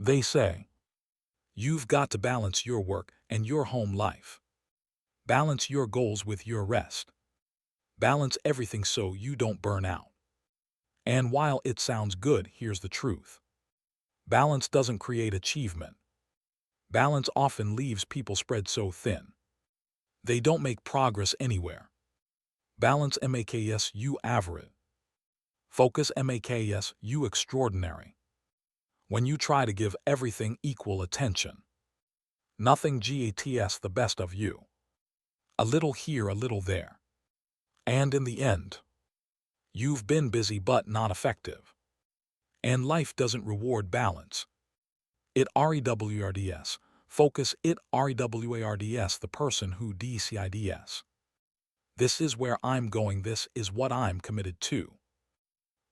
They say, you've got to balance your work and your home life. Balance your goals with your rest. Balance everything so you don't burn out. And while it sounds good, here's the truth. Balance doesn't create achievement. Balance often leaves people spread so thin. They don't make progress anywhere. Balance makes you average. Focus makes you extraordinary. When you try to give everything equal attention, nothing gets the best of you. A little here, a little there. And in the end, you've been busy but not effective. And life doesn't reward balance. It rewards focus, it rewards the person who decides. This is where I'm going, this is what I'm committed to.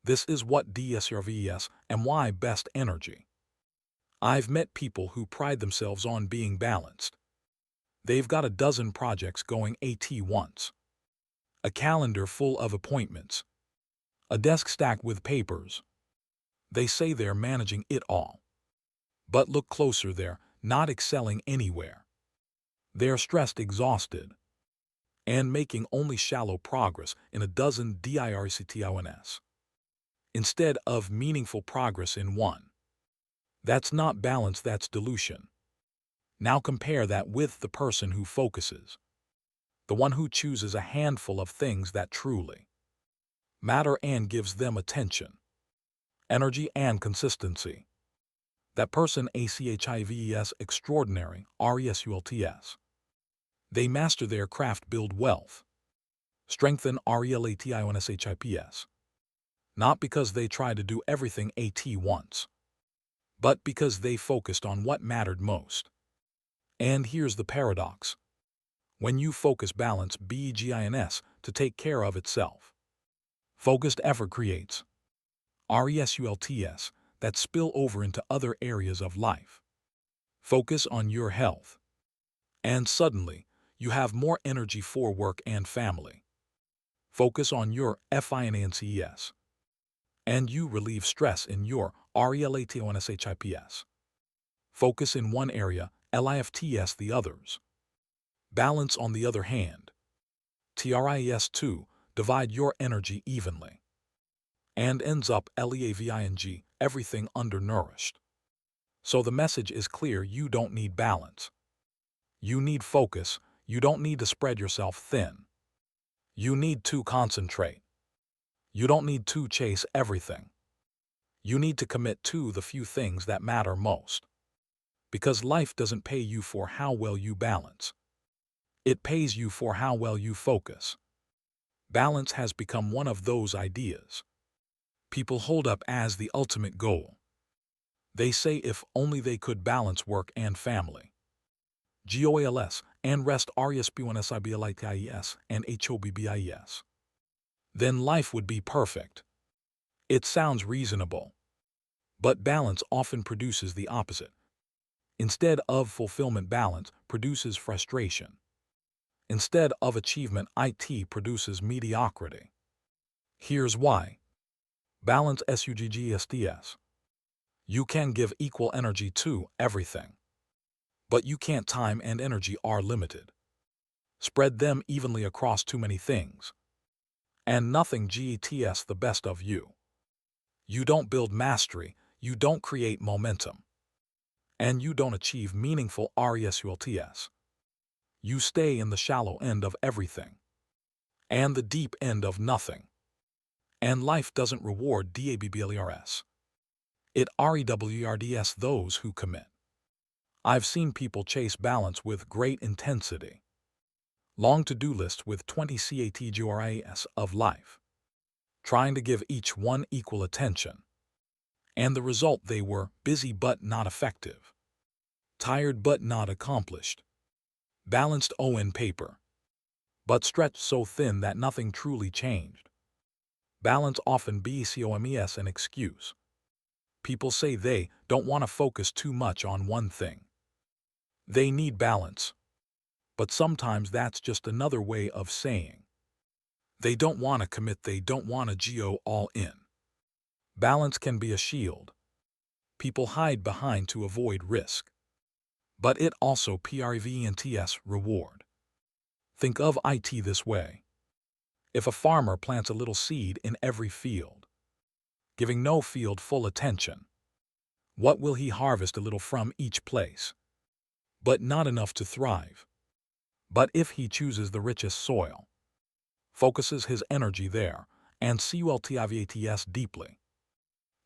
This is what deserves and why best energy. I've met people who pride themselves on being balanced. They've got a dozen projects going at once. A calendar full of appointments. A desk stacked with papers. They say they're managing it all. But look closer, they're not excelling anywhere. They're stressed, exhausted, and making only shallow progress in a dozen directives, instead of meaningful progress in one. That's not balance, that's dilution. Now compare that with the person who focuses, the one who chooses a handful of things that truly matter and gives them attention, energy, and consistency. That person achieves extraordinary results. They master their craft, build wealth, strengthen relationships. Not because they try to do everything at once, but because they focused on what mattered most. And here's the paradox. When you focus, balance begins to take care of itself. Focused effort creates results that spill over into other areas of life. Focus on your health, and suddenly you have more energy for work and family. Focus on your finances, and you relieve stress in your relationships. Focus in one area, lifts the others. Balance, on the other hand, tris2, divide your energy evenly, and ends up leaving everything undernourished. So the message is clear, you don't need balance. You need focus, you don't need to spread yourself thin. You need to concentrate. You don't need to chase everything. You need to commit to the few things that matter most. Because life doesn't pay you for how well you balance. It pays you for how well you focus. Balance has become one of those ideas people hold up as the ultimate goal. They say if only they could balance work and family, goals, and rest responsibilities and hobbes, then life would be perfect. It sounds reasonable. But balance often produces the opposite. Instead of fulfillment, balance produces frustration. Instead of achievement, it produces mediocrity. Here's why. Balance suggests you can give equal energy to everything. But you can't, time and energy are limited. Spread them evenly across too many things. And nothing gets the best of you. You don't build mastery, you don't create momentum. And you don't achieve meaningful results. You stay in the shallow end of everything. And the deep end of nothing. And life doesn't reward DABBLERS. It rewards those who commit. I've seen people chase balance with great intensity. Long to-do lists with 20 categories of life. Trying to give each one equal attention. And the result, they were busy but not effective. Tired but not accomplished. Balanced on paper, but stretched so thin that nothing truly changed. Balance often becomes an excuse. People say they don't want to focus too much on one thing. They need balance. But sometimes that's just another way of saying they don't want to commit, they don't want to go all in. Balance can be a shield. people hide behind to avoid risk. But it also prevents reward. Think of it this way. If a farmer plants a little seed in every field, giving no field full attention, what will he harvest a little from each place? But not enough to thrive. But if he chooses the richest soil, focuses his energy there, and cultivates deeply,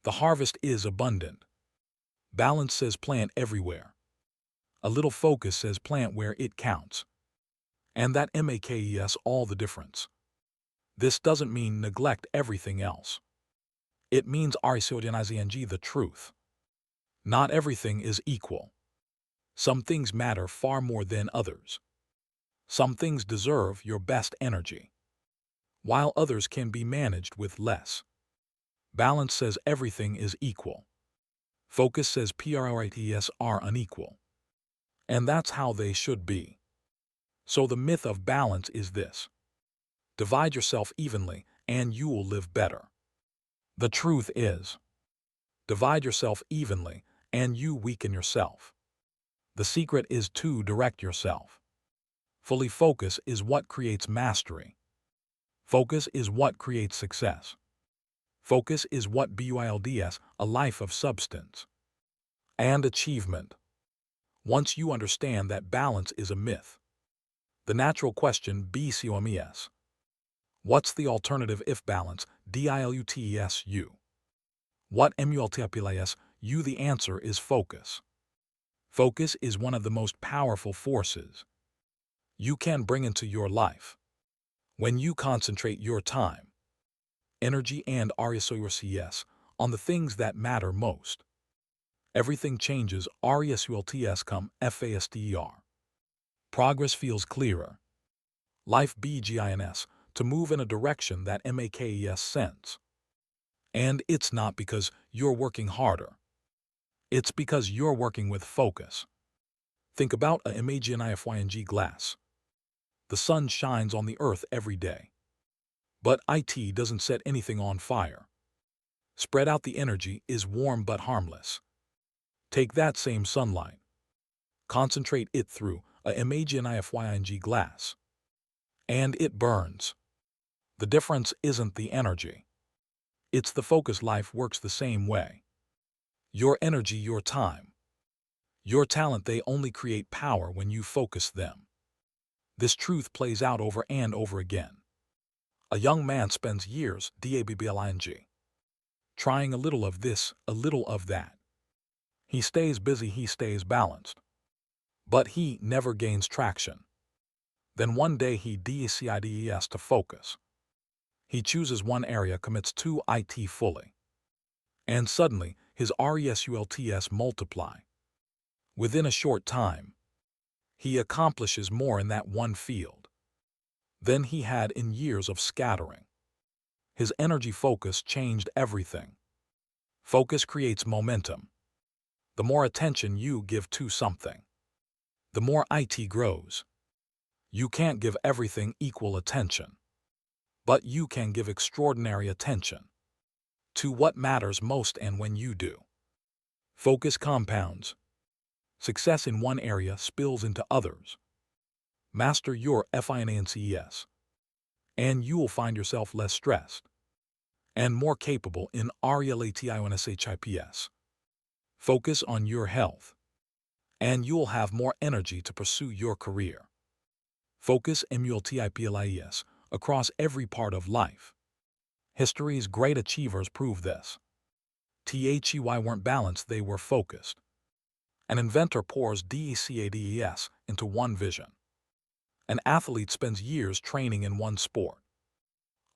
the harvest is abundant. Balance says plant everywhere. A little focus says plant where it counts. And that makes all the difference. This doesn't mean neglect everything else. It means recognizing the truth. Not everything is equal. Some things matter far more than others. Some things deserve your best energy, while others can be managed with less. Balance says everything is equal. Focus says priorities are unequal. And that's how they should be. So the myth of balance is this: divide yourself evenly and you will live better. The truth is, divide yourself evenly and you weaken yourself. The secret is to direct yourself. Fully focus is what creates mastery. Focus is what creates success. Focus is what builds a life of substance and achievement. Once you understand that balance is a myth, the natural question becomes, what's the alternative if balance diluts you? What multiplies you? The answer is focus. Focus is one of the most powerful forces you can bring into your life. When you concentrate your time, energy, and resources on the things that matter most, everything changes. Results come faster. Progress feels clearer. Life begins to move in a direction that makes sense. And it's not because you're working harder. It's because you're working with focus. Think about a magnifying glass. The sun shines on the earth every day. But it doesn't set anything on fire. Spread out the energy is warm but harmless. Take that same sunlight. Concentrate it through a magnifying glass. And it burns. The difference isn't the energy. It's the focus. Life works the same way. Your energy, your time, your talent, they only create power when you focus them. This truth plays out over and over again. A young man spends years trying a little of this, a little of that. He stays busy, he stays balanced. But he never gains traction. Then one day he decides to focus. He chooses one area, commits to it fully. And suddenly, his results multiply. Within a short time, he accomplishes more in that one field than he had in years of scattering. His energy focus changed everything. Focus creates momentum. The more attention you give to something, the more it grows. You can't give everything equal attention, but you can give extraordinary attention to what matters most, and when you do, focus compounds. Success in one area spills into others. Master your finances, and you will find yourself less stressed and more capable in relationships. Focus on your health, and you'll have more energy to pursue your career. Focus multiplies across every part of life. History's great achievers prove this. They weren't balanced, they were focused. An inventor pours DECADES into one vision. An athlete spends years training in one sport.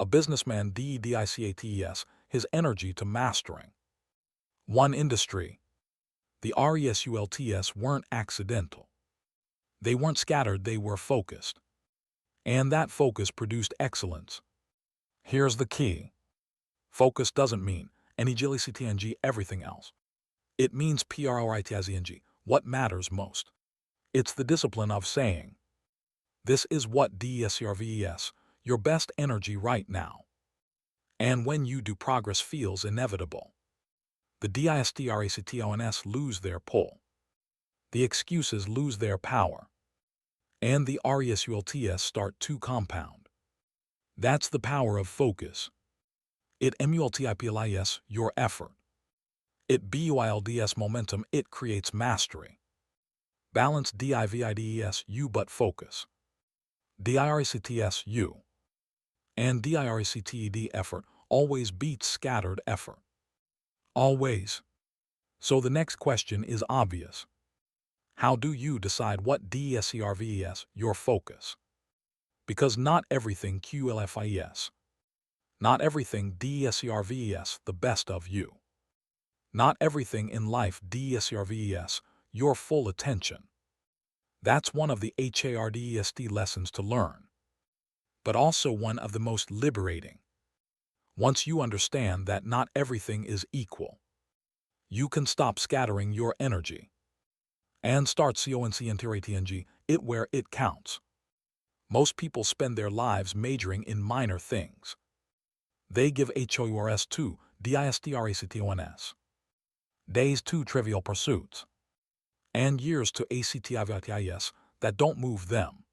A businessman dedicates his energy to mastering one industry. The results weren't accidental. They weren't scattered, they were focused. And that focus produced excellence. Here's the key. Focus doesn't mean neglecting everything else. It means prioritizing what matters most. It's the discipline of saying, this is what deserves your best energy right now. And when you do, progress feels inevitable. The distractions lose their pull. The excuses lose their power. And the results start to compound. That's the power of focus. It multiplies your effort. It builds momentum. It creates mastery. Balance divides you but focus. Direct you. And direct effort always beats scattered effort. Always. So the next question is obvious. How do you decide what DSERVES your focus? Because not everything QLFIS. Not everything DSERVES the best of you. Not everything in life DSERVES your full attention. That's one of the HARDEST lessons to learn. But also one of the most liberating. Once you understand that not everything is equal, you can stop scattering your energy and start concentrating it where it counts. Most people spend their lives majoring in minor things. They give HOURS to DISTRACTONS, days to trivial pursuits, and years to ACTIVITIS that don't move them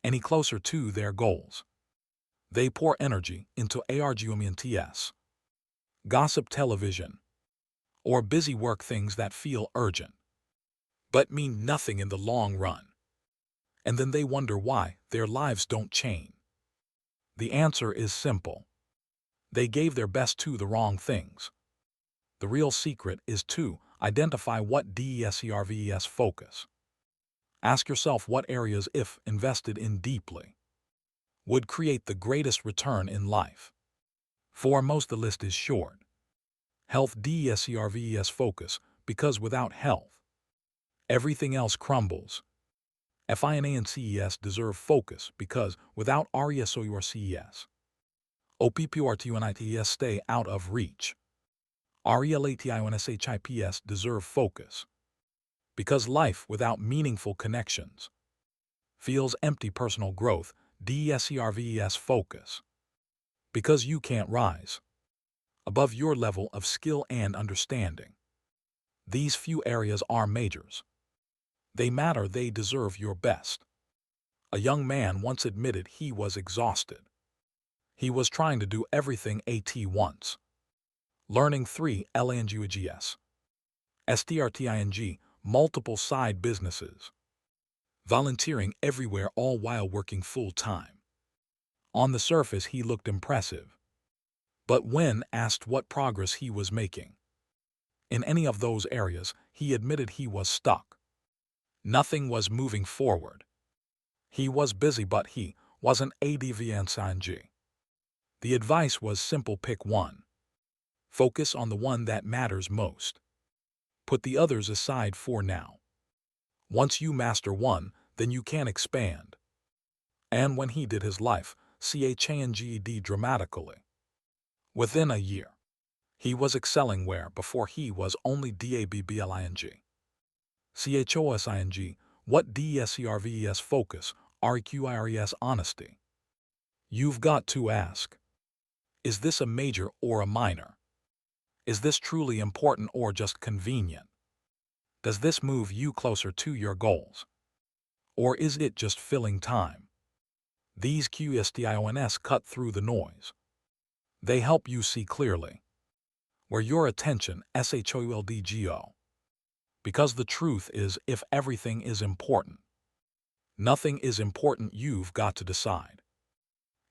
any closer to their goals. They pour energy into ARGUMENTS, gossip television, or busy work things that feel urgent, but mean nothing in the long run. And then they wonder why their lives don't change. The answer is simple. They gave their best to the wrong things. The real secret is to identify what DSERVES focus. Ask yourself what areas, if invested in deeply, would create the greatest return in life. For most, the list is short. Health DSERVES focus, because without health, everything else crumbles. FINANCES deserve focus, because without RESOURCES, OPPORTUNITES stay out of reach. RELATIONSHIPS deserve focus, because life without meaningful connections feels empty. Personal growth DSERVES focus, because you can't rise above your level of skill and understanding. These few areas are majors. They matter. They deserve your best. A young man once admitted he was exhausted. He was trying to do everything at once. Learning 3 languages, STRTING, multiple side businesses, volunteering everywhere, all while working full-time. On the surface, he looked impressive. But when asked what progress he was making in any of those areas, he admitted he was stuck. Nothing was moving forward. He was busy, but he wasn't advancing. The advice was simple: pick one. Focus on the one that matters most. Put the others aside for now. Once you master one, then you can expand. And when he did, his life changed dramatically. Within a year, he was excelling where before he was only DABBLING. CHOSING, what DSERVES focus, REQIRES honesty. You've got to ask, is this a major or a minor? Is this truly important or just convenient? Does this move you closer to your goals? Or is it just filling time? These QSTIONS cut through the noise. They help you see clearly where your attention SHOULDGO. Because the truth is, if everything is important, nothing is important. You've got to decide.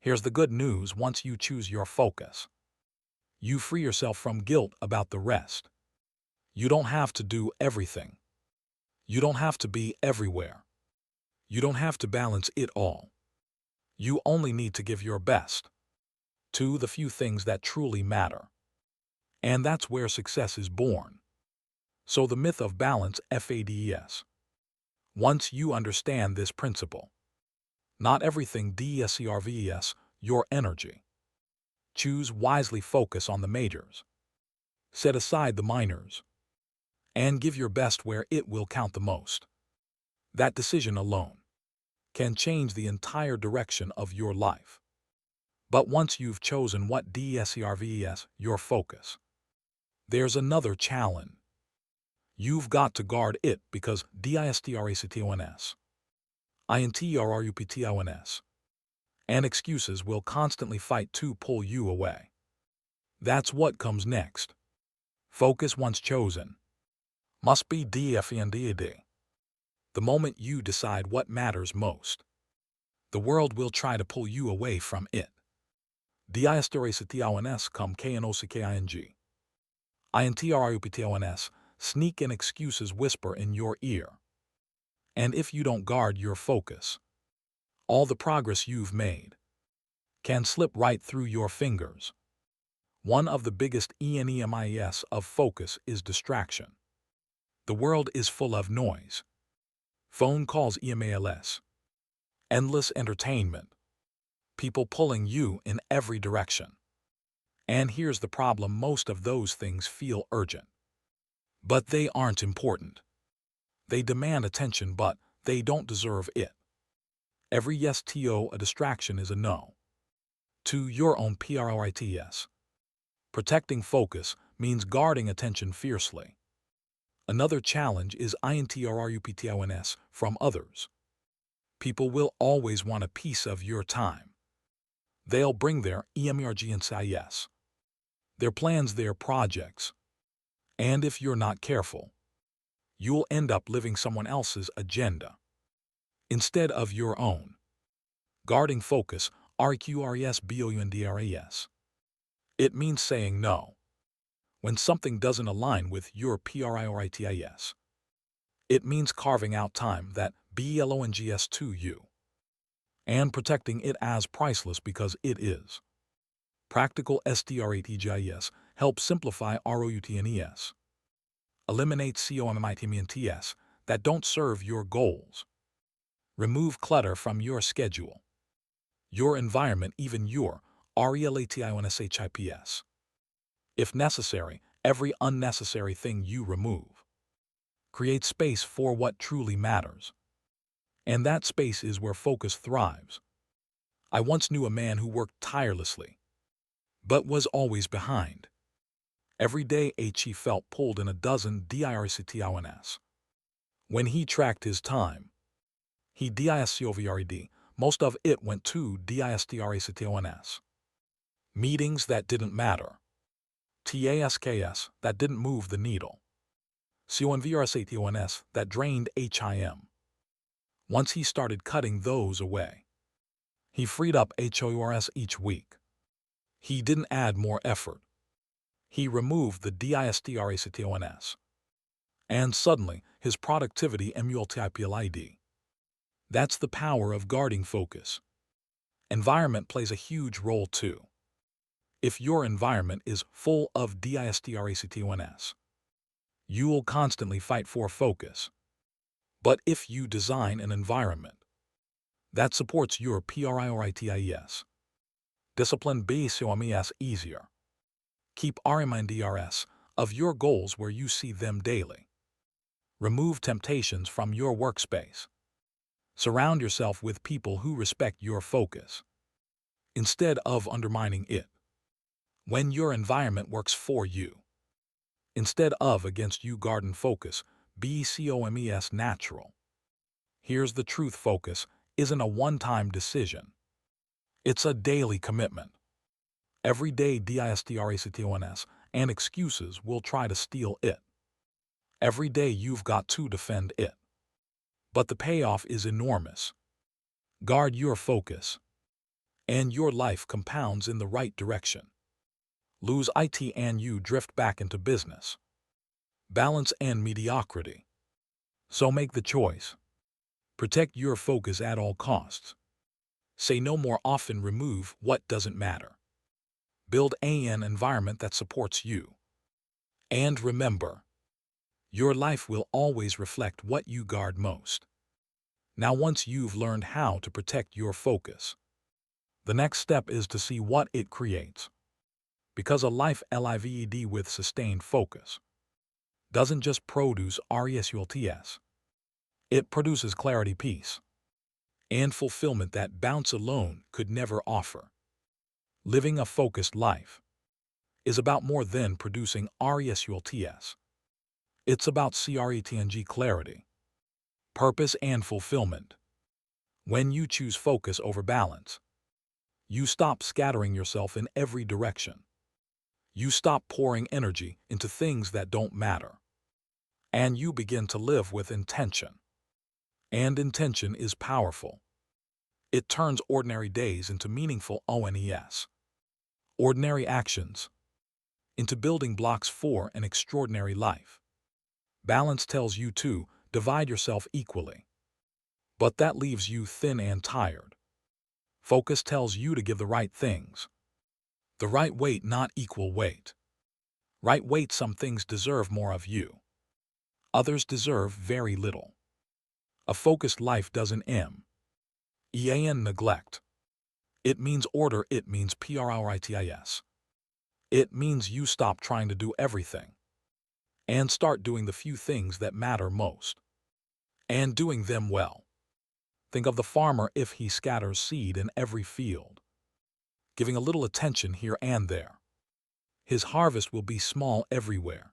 Here's the good news: once you choose your focus, you free yourself from guilt about the rest. You don't have to do everything. You don't have to be everywhere. You don't have to balance it all. You only need to give your best to the few things that truly matter. And that's where success is born. So the myth of balance FADES. Once you understand this principle, not everything DSERVES your energy. Choose wisely, focus on the majors. Set aside the minors. And give your best where it will count the most. That decision alone can change the entire direction of your life. But once you've chosen what DSERVES your focus, There's another challenge. You've got to guard it because distractions, interruptions, and excuses will constantly fight to pull you away. That's what comes next. Focus once chosen must be defended. The moment you decide what matters most, the world will try to pull you away from it. Distractions come knock. Interruptions sneak in excuses whisper in your ear. And if you don't guard your focus, all the progress you've made can slip right through your fingers. One of the biggest enemies of focus is distraction. The world is full of noise. Phone calls, emails, endless entertainment, people pulling you in every direction. And here's the problem: most of those things feel urgent. But they aren't important. They demand attention, but they don't deserve it. Every yes to a distraction is a no to your own priorities. Protecting focus means guarding attention fiercely. Another challenge is interruptions from others. People will always want a piece of your time. They'll bring their emergencies, their plans, their projects. And if you're not careful, you'll end up living someone else's agenda instead of your own. Guarding focus, RQRSBOUNDRAS. It means saying no when something doesn't align with your priorities. It means carving out time that belongs to you and protecting it as priceless because it is. Practical strategies help simplify routines. Eliminate commitments that don't serve your goals. Remove clutter from your schedule, your environment, even your relationships. If necessary, every unnecessary thing you remove. Create space for what truly matters. And that space is where focus thrives. I once knew a man who worked tirelessly, but was always behind. Every day he felt pulled in a dozen directions. When he tracked his time, he discovered most of it went to distractions. Meetings that didn't matter. Tasks that didn't move the needle. Conversations that drained him. Once he started cutting those away, he freed up hours each week. He didn't add more effort. He removed the distractions. And suddenly, his productivity multiplied. That's the power of guarding focus. Environment plays a huge role too. If your environment is full of distractions, you will constantly fight for focus. But if you design an environment that supports your priorities, discipline becomes easier. Keep reminders of your goals where you see them daily. Remove temptations from your workspace. Surround yourself with people who respect your focus instead of undermining it. When your environment works for you instead of against you, garden focus becomes natural. Here's the truth: focus isn't a one-time decision. It's a daily commitment. Every day distractions and excuses will try to steal it. Every day you've got to defend it. But the payoff is enormous. Guard your focus, and your life compounds in the right direction. Lose it and you drift back into business, balance, and mediocrity. So make the choice. Protect your focus at all costs. Say no more often. Remove what doesn't matter. Build an environment that supports you. And remember, your life will always reflect what you guard most. Now, once you've learned how to protect your focus, the next step is to see what it creates. Because a life lived with sustained focus doesn't just produce results. It produces clarity, peace, and fulfillment that balance alone could never offer. Living a focused life is about more than producing results. It's about CRETNG clarity, purpose, and fulfillment. When you choose focus over balance, you stop scattering yourself in every direction. You stop pouring energy into things that don't matter. And you begin to live with intention. And intention is powerful. It turns ordinary days into meaningful ONES. Ordinary actions into building blocks for an extraordinary life. Balance tells you to divide yourself equally. But that leaves you thin and tired. Focus tells you to give the right things. The right weight, not equal weight. Right weight, some things deserve more of you. Others deserve very little. A focused life doesn't neglect. It means order, it means priorities. It means you stop trying to do everything and start doing the few things that matter most. And doing them well. Think of the farmer if he scatters seed in every field, giving a little attention here and there. His harvest will be small everywhere.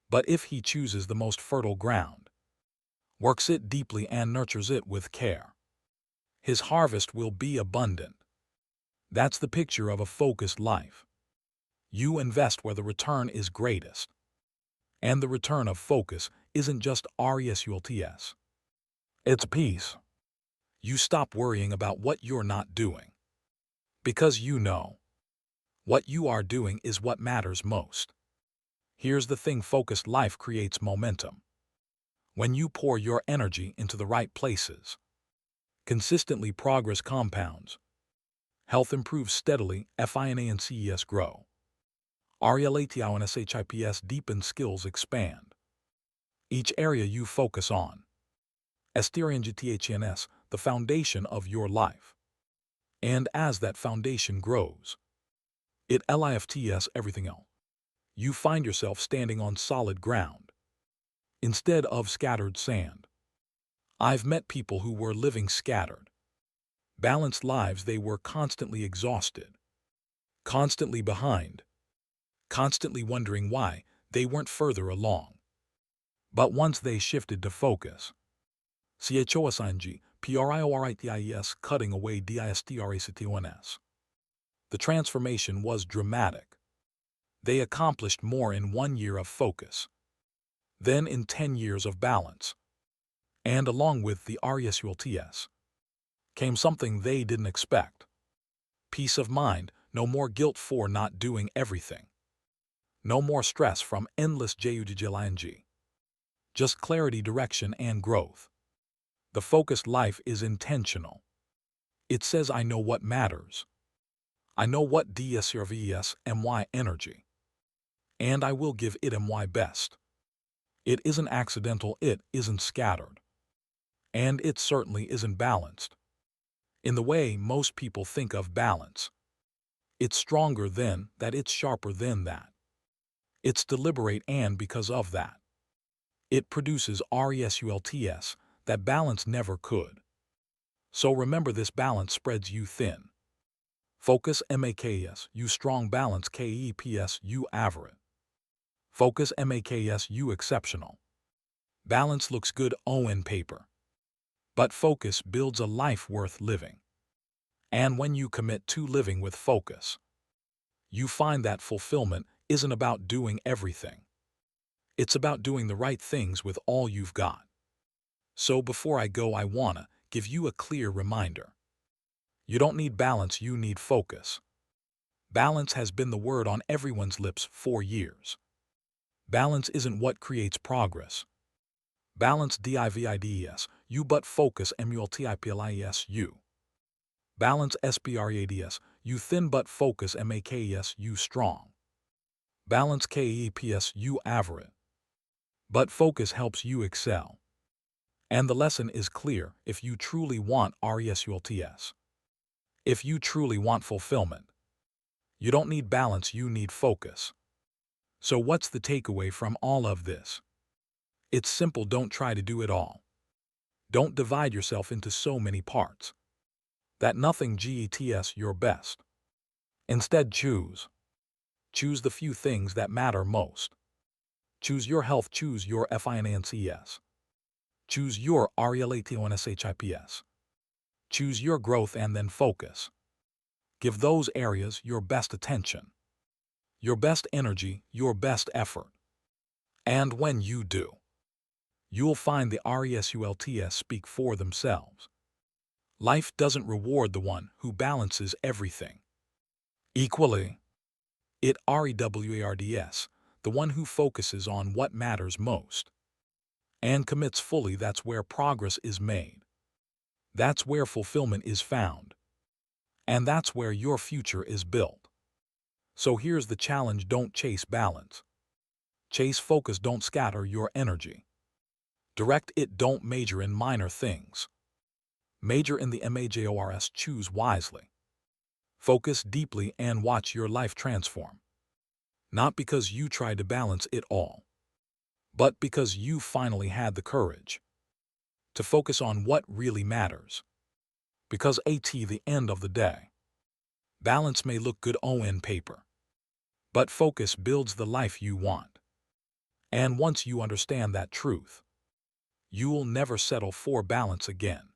But if he chooses the most fertile ground, works it deeply and nurtures it with care, his harvest will be abundant. That's the picture of a focused life. You invest where the return is greatest. And the return of focus isn't just results. It's peace. You stop worrying about what you're not doing. Because you know what you are doing is what matters most. Here's the thing, focused life creates momentum. When you pour your energy into the right places, consistently progress compounds. Health improves steadily, FINANCES grow. RELATIONSHIPS deepen, skills expand. Each area you focus on. STRNGTHNS, the foundation of your life. And as that foundation grows, it lifts everything else. You find yourself standing on solid ground instead of scattered sand. I've met people who were living scattered, balanced lives. They were constantly exhausted, constantly behind, constantly wondering why they weren't further along. But once they shifted to focus, CHOSING, PRIORITIES, cutting away DISTRACTONS, the transformation was dramatic. They accomplished more in 1 year of focus than in 10 years of balance. And along with the results came something they didn't expect. Peace of mind, no more guilt for not doing everything. No more stress from endless JUDGLING. Just clarity, direction, and growth. The focused life is intentional. It says, I know what matters. I know what deserves my energy. And I will give it my best. It isn't accidental, it isn't scattered. And it certainly isn't balanced. In the way most people think of balance. It's stronger than that, it's sharper than that. It's deliberate, and because of that, it produces results that balance never could. So remember, this balance spreads you thin. Focus MAKS, you strong. Balance KEPS, you average. Focus MAKS, you exceptional. Balance looks good on paper. But focus builds a life worth living. And when you commit to living with focus, you find that fulfillment isn't about doing everything. It's about doing the right things with all you've got. So before I go, I wanna give you a clear reminder. You don't need balance, you need focus. Balance has been the word on everyone's lips for years. Balance isn't what creates progress. Balance DIVIDES, you, but focus MULTIPLIS, you. Balance SPRADS, you thin, but focus MAKS, you strong. Balance KEPS, you average. But focus helps you excel. And the lesson is clear: if you truly want results, if you truly want fulfillment, you don't need balance, you need focus. So what's the takeaway from all of this? It's simple: don't try to do it all. Don't divide yourself into so many parts that nothing gets your best. Instead, choose Choose the few things that matter most. Choose your health, choose your finances. Choose your RELATIONSHIPS. Choose your growth and then focus. Give those areas your best attention, your best energy, your best effort. And when you do, you'll find the results speak for themselves. Life doesn't reward the one who balances everything equally. It rewards the one who focuses on what matters most and commits fully. That's where progress is made. That's where fulfillment is found. And that's where your future is built. So here's the challenge: don't chase balance. Chase focus, don't scatter your energy. Direct it, don't major in minor things. Major in the majors, choose wisely. Focus deeply and watch your life transform. Not because you tried to balance it all, but because you finally had the courage to focus on what really matters. Because at the end of the day, balance may look good on paper, but focus builds the life you want. And once you understand that truth, you will never settle for balance again.